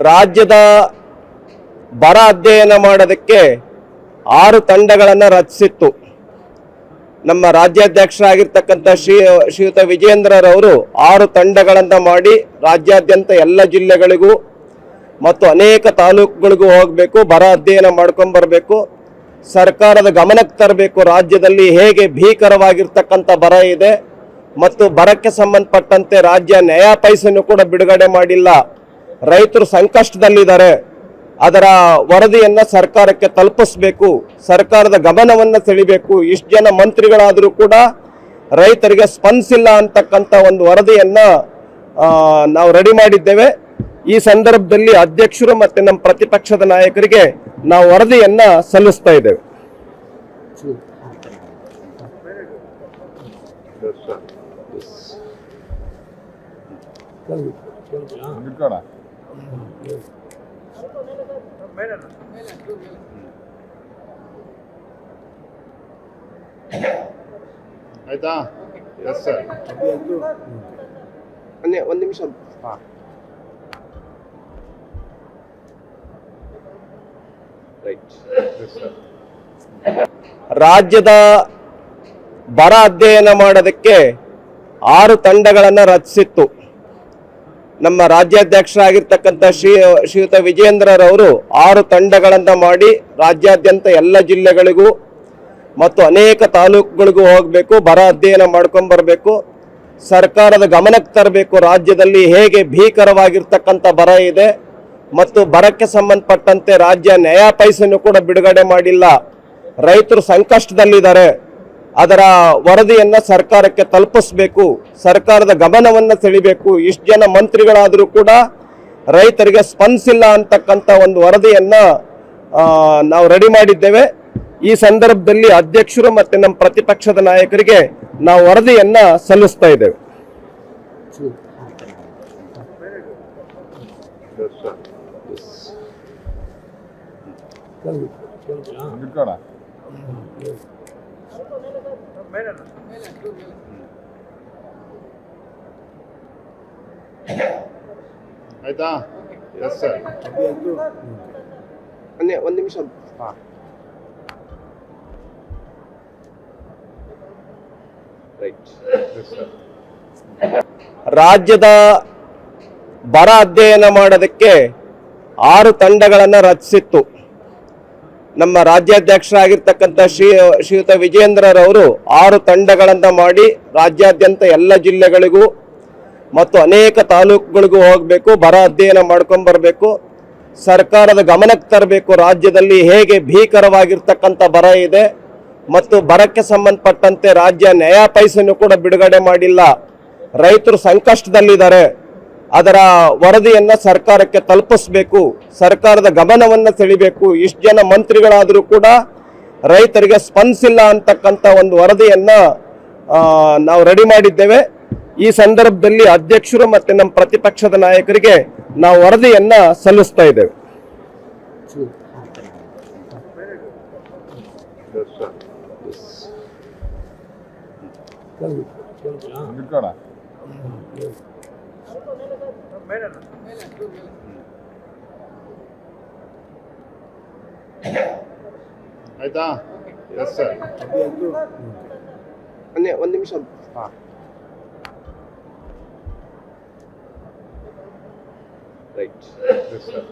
ರಾಜ್ಯದ ಬರ ಅಧ್ಯಯನ ಮಾಡೋದಕ್ಕೆ 6 ತಂಡಗಳನ್ನು ರಚಿಸಿತ್ತು. ನಮ್ಮ ರಾಜ್ಯಾಧ್ಯಕ್ಷರಾಗಿರ್ತಕ್ಕಂಥ ಶ್ರೀಯುತ ವಿಜೇಂದ್ರರವರು 6 ತಂಡಗಳನ್ನು ಮಾಡಿ ರಾಜ್ಯಾದ್ಯಂತ ಎಲ್ಲ ಜಿಲ್ಲೆಗಳಿಗೂ ಮತ್ತು ಅನೇಕ ತಾಲೂಕುಗಳಿಗೂ ಹೋಗಬೇಕು, ಬರ ಅಧ್ಯಯನ ಮಾಡ್ಕೊಂಡು ಬರಬೇಕು, ಸರ್ಕಾರದ ಗಮನಕ್ಕೆ ತರಬೇಕು. ರಾಜ್ಯದಲ್ಲಿ ಹೇಗೆ ಭೀಕರವಾಗಿರ್ತಕ್ಕಂಥ ಬರ ಇದೆ ಮತ್ತು ಬರಕ್ಕೆ ಸಂಬಂಧಪಟ್ಟಂತೆ ರಾಜ್ಯ ನಯಾ ಪೈಸೆಯನ್ನು ಕೂಡ ಬಿಡುಗಡೆ ಮಾಡಿಲ್ಲ, ರೈತರು ಸಂಕಷ್ಟದಲ್ಲಿದ್ದಾರೆ. ಅದರ ವರದಿಯನ್ನು ಸರ್ಕಾರಕ್ಕೆ ತಲುಪಿಸಬೇಕು, ಸರ್ಕಾರದ ಗಮನವನ್ನು ಸೆಳೆಯಬೇಕು. ಇಷ್ಟು ಜನ ಮಂತ್ರಿಗಳಾದರೂ ಕೂಡ ರೈತರಿಗೆ ಸ್ಪಂದಿಸಿಲ್ಲ ಅಂತಕ್ಕಂಥ ಒಂದು ವರದಿಯನ್ನು ನಾವು ರೆಡಿ ಮಾಡಿದ್ದೇವೆ. ಈ ಸಂದರ್ಭದಲ್ಲಿ ಅಧ್ಯಕ್ಷರು ಮತ್ತು ನಮ್ಮ ಪ್ರತಿಪಕ್ಷದ ನಾಯಕರಿಗೆ ನಾವು ವರದಿಯನ್ನು ಸಲ್ಲಿಸ್ತಾ ಇದ್ದೇವೆ. ಆಯ್ತಾ? Yes sir. ಒಂದು ನಿಮಿಷ. ರಾಜ್ಯದ ಬರ ಅಧ್ಯಯನ ಮಾಡೋದಕ್ಕೆ 6 ತಂಡಗಳನ್ನು ರಚಿಸಿತ್ತು. ನಮ್ಮ ರಾಜ್ಯಾಧ್ಯಕ್ಷರಾಗಿರ್ತಕ್ಕಂಥ ಶ್ರೀಯುತ ವಿಜೇಂದ್ರರವರು 6 ತಂಡಗಳನ್ನು ಮಾಡಿ ರಾಜ್ಯಾದ್ಯಂತ ಎಲ್ಲ ಜಿಲ್ಲೆಗಳಿಗೂ ಮತ್ತು ಅನೇಕ ತಾಲೂಕುಗಳಿಗೂ ಹೋಗಬೇಕು, ಬರ ಅಧ್ಯಯನ ಮಾಡ್ಕೊಂಡು ಬರಬೇಕು, ಸರ್ಕಾರದ ಗಮನಕ್ಕೆ ತರಬೇಕು. ರಾಜ್ಯದಲ್ಲಿ ಹೇಗೆ ಭೀಕರವಾಗಿರ್ತಕ್ಕಂಥ ಬರ ಇದೆ ಮತ್ತು ಬರಕ್ಕೆ ಸಂಬಂಧಪಟ್ಟಂತೆ ರಾಜ್ಯ ನಯಾ ಪೈಸೆಯನ್ನು ಕೂಡ ಬಿಡುಗಡೆ ಮಾಡಿಲ್ಲ, ರೈತರು ಸಂಕಷ್ಟದಲ್ಲಿದ್ದಾರೆ. ಅದರ ವರದಿಯನ್ನು ಸರ್ಕಾರಕ್ಕೆ ತಲುಪಿಸಬೇಕು, ಸರ್ಕಾರದ ಗಮನವನ್ನು ಸೆಳೆಯಬೇಕು. ಇಷ್ಟು ಜನ ಮಂತ್ರಿಗಳಾದರೂ ಕೂಡ ರೈತರಿಗೆ ಸ್ಪಂದಿಸಿಲ್ಲ ಅಂತಕ್ಕಂಥ ಒಂದು ವರದಿಯನ್ನು ನಾವು ರೆಡಿ ಮಾಡಿದ್ದೇವೆ. ಈ ಸಂದರ್ಭದಲ್ಲಿ ಅಧ್ಯಕ್ಷರು ಮತ್ತು ನಮ್ಮ ಪ್ರತಿಪಕ್ಷದ ನಾಯಕರಿಗೆ ನಾವು ವರದಿಯನ್ನು ಸಲ್ಲಿಸ್ತಾ ಇದ್ದೇವೆ. ಆಯ್ತಾ? Yes sir. ಒಂದು ನಿಮಿಷ. ರಾಜ್ಯದ ಬರ ಅಧ್ಯಯನ ಮಾಡೋದಕ್ಕೆ 6 ತಂಡಗಳನ್ನು ರಚಿಸಿತ್ತು. ನಮ್ಮ ರಾಜ್ಯಾಧ್ಯಕ್ಷರಾಗಿರ್ತಕ್ಕಂಥ ಶ್ರೀಯುತ ವಿಜೇಂದ್ರರವರು 6 ತಂಡಗಳನ್ನು ಮಾಡಿ ರಾಜ್ಯಾದ್ಯಂತ ಎಲ್ಲ ಜಿಲ್ಲೆಗಳಿಗೂ ಮತ್ತು ಅನೇಕ ತಾಲೂಕುಗಳಿಗೂ ಹೋಗಬೇಕು, ಬರ ಅಧ್ಯಯನ ಮಾಡ್ಕೊಂಡು ಬರಬೇಕು, ಸರ್ಕಾರದ ಗಮನಕ್ಕೆ ತರಬೇಕು. ರಾಜ್ಯದಲ್ಲಿ ಹೇಗೆ ಭೀಕರವಾಗಿರ್ತಕ್ಕಂಥ ಬರ ಇದೆ ಮತ್ತು ಬರಕ್ಕೆ ಸಂಬಂಧಪಟ್ಟಂತೆ ರಾಜ್ಯ ನಯಾ ಪೈಸೆಯನ್ನು ಕೂಡ ಬಿಡುಗಡೆ ಮಾಡಿಲ್ಲ, ರೈತರು ಸಂಕಷ್ಟದಲ್ಲಿದ್ದಾರೆ. ಅದರ ವರದಿಯನ್ನು ಸರ್ಕಾರಕ್ಕೆ ತಲುಪಿಸಬೇಕು, ಸರ್ಕಾರದ ಗಮನವನ್ನು ಸೆಳೆಯಬೇಕು. ಇಷ್ಟು ಜನ ಮಂತ್ರಿಗಳಾದರೂ ಕೂಡ ರೈತರಿಗೆ ಸ್ಪಂದಿಸಿಲ್ಲ ಅಂತಕ್ಕಂಥ ಒಂದು ವರದಿಯನ್ನು ನಾವು ರೆಡಿ ಮಾಡಿದ್ದೇವೆ. ಈ ಸಂದರ್ಭದಲ್ಲಿ ಅಧ್ಯಕ್ಷರು ಮತ್ತು ನಮ್ಮ ಪ್ರತಿಪಕ್ಷದ ನಾಯಕರಿಗೆ ನಾವು ವರದಿಯನ್ನು ಸಲ್ಲಿಸ್ತಾ ಇದ್ದೇವೆ. ಆಯ್ತಾ? Yes sir. ಒಂದು ನಿಮಿಷ. ರೈಟ್. Yes sir.